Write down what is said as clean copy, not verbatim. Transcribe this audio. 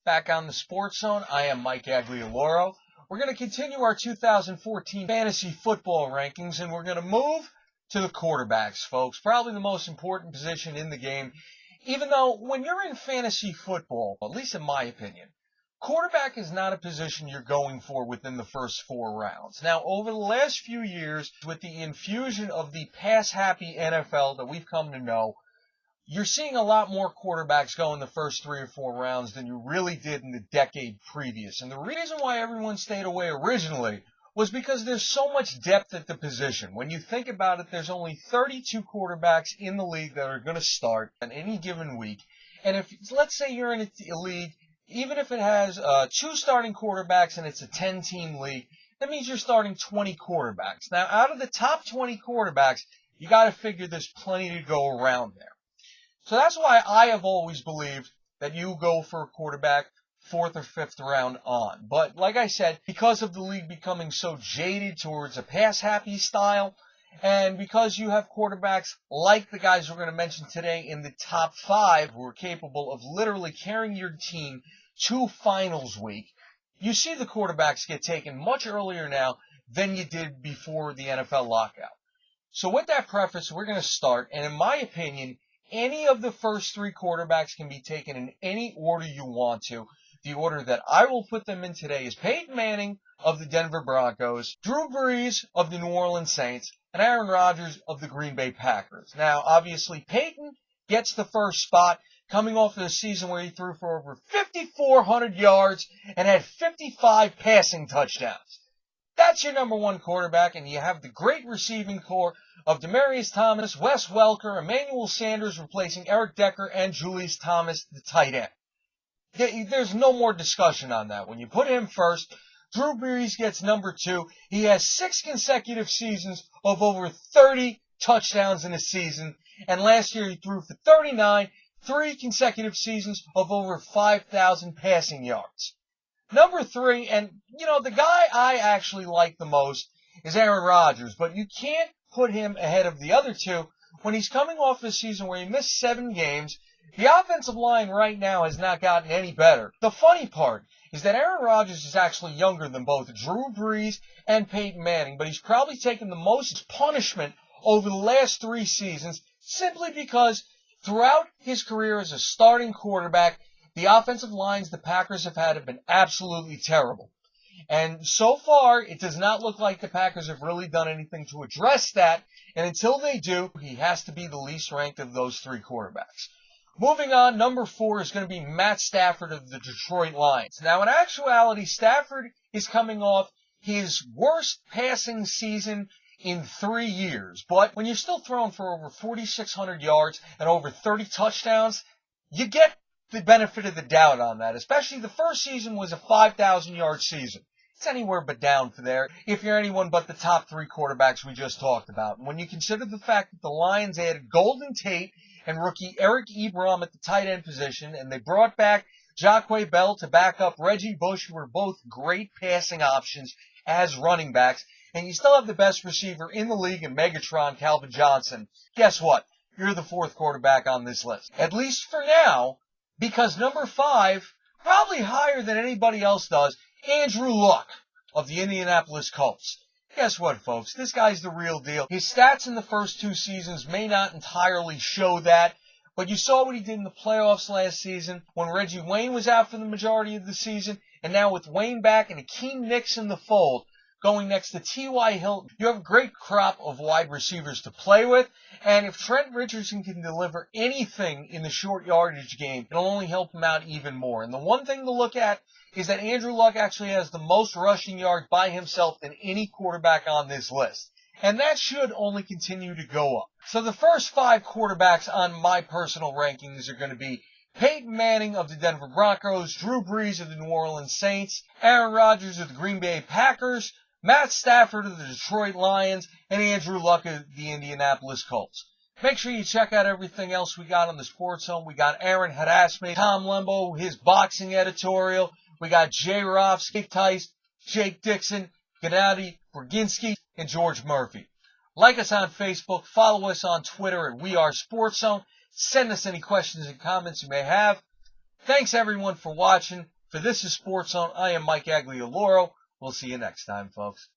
Back on the Sports Zone, I am Mike Aglialoro. We're going to continue our 2014 fantasy football rankings, and we're going to move to the quarterbacks, folks. Probably the most important position in the game, even though when you're in fantasy football, at least in my opinion, quarterback is not a position you're going for within the first 4 rounds. Now, over the last few years, with the infusion of the pass-happy NFL that we've come to know, you're seeing a lot more quarterbacks go in the first 3 or 4 rounds than you really did in the decade previous. And the reason why everyone stayed away originally was because there's so much depth at the position. When you think about it, there's only 32 quarterbacks in the league that are going to start on any given week. And if, let's say you're in a league, even if it has 2 starting quarterbacks and it's a 10-team league, that means you're starting 20 quarterbacks. Now, out of the top 20 quarterbacks, you got to figure there's plenty to go around there. So that's why I have always believed that you go for a quarterback 4th or 5th round on. But like I said, because of the league becoming so jaded towards a pass-happy style, and because you have quarterbacks like the guys we're going to mention today in the top 5 who are capable of literally carrying your team to finals week, you see the quarterbacks get taken much earlier now than you did before the NFL lockout. So with that preface, we're going to start, and in my opinion, any of the first 3 quarterbacks can be taken in any order you want to. The order that I will put them in today is Peyton Manning of the Denver Broncos, Drew Brees of the New Orleans Saints, and Aaron Rodgers of the Green Bay Packers. Now, obviously, Peyton gets the first spot, coming off of a season where he threw for over 5,400 yards and had 55 passing touchdowns. That's your number 1 quarterback, and you have the great receiving core of Demaryius Thomas, Wes Welker, Emmanuel Sanders replacing Eric Decker, and Julius Thomas, the tight end. There's no more discussion on that. When you put him first, Drew Brees gets number 2. He has 6 consecutive seasons of over 30 touchdowns in a season, and last year he threw for 39, 3 consecutive seasons of over 5,000 passing yards. Number 3, and the guy I actually like the most is Aaron Rodgers, but you can't put him ahead of the other 2 when he's coming off a season where he missed 7 games. The offensive line right now has not gotten any better. The funny part is that Aaron Rodgers is actually younger than both Drew Brees and Peyton Manning, but he's probably taken the most punishment over the last 3 seasons simply because throughout his career as a starting quarterback, the offensive lines the Packers have had have been absolutely terrible. And so far, it does not look like the Packers have really done anything to address that. And until they do, he has to be the least ranked of those 3 quarterbacks. Moving on, number 4 is going to be Matt Stafford of the Detroit Lions. Now, in actuality, Stafford is coming off his worst passing season in 3 years. But when you're still throwing for over 4,600 yards and over 30 touchdowns, you get the benefit of the doubt on that, especially the first season was a 5,000-yard season. It's anywhere but down for there if you're anyone but the top 3 quarterbacks we just talked about. And when you consider the fact that the Lions added Golden Tate and rookie Eric Ebron at the tight end position, and they brought back Jacque Bell to back up Reggie Bush, who were both great passing options as running backs, and you still have the best receiver in the league in Megatron, Calvin Johnson. Guess what? You're the 4th quarterback on this list. At least for now, because number 5, probably higher than anybody else does, Andrew Luck of the Indianapolis Colts. Guess what, folks? This guy's the real deal. His stats in the first 2 seasons may not entirely show that, but you saw what he did in the playoffs last season when Reggie Wayne was out for the majority of the season, and now with Wayne back and Akeem Nicks in the fold, going next to T.Y. Hilton, you have a great crop of wide receivers to play with, and if Trent Richardson can deliver anything in the short yardage game, it'll only help him out even more. And the one thing to look at is that Andrew Luck actually has the most rushing yards by himself than any quarterback on this list. And that should only continue to go up. So the first 5 quarterbacks on my personal rankings are going to be Peyton Manning of the Denver Broncos, Drew Brees of the New Orleans Saints, Aaron Rodgers of the Green Bay Packers, Matt Stafford of the Detroit Lions, and Andrew Luck of the Indianapolis Colts. Make sure you check out everything else we got on the Sports Zone. We got Aaron Hadasme, Tom Lembo, his boxing editorial. We got Jay Roth, Steve Tice, Jake Dixon, Gennady Burginski, and George Murphy. Like us on Facebook, follow us on Twitter at We Are Sports Zone. Send us any questions and comments you may have. Thanks everyone for watching. For This is SportsZone, I am Mike Aglialoro. We'll see you next time, folks.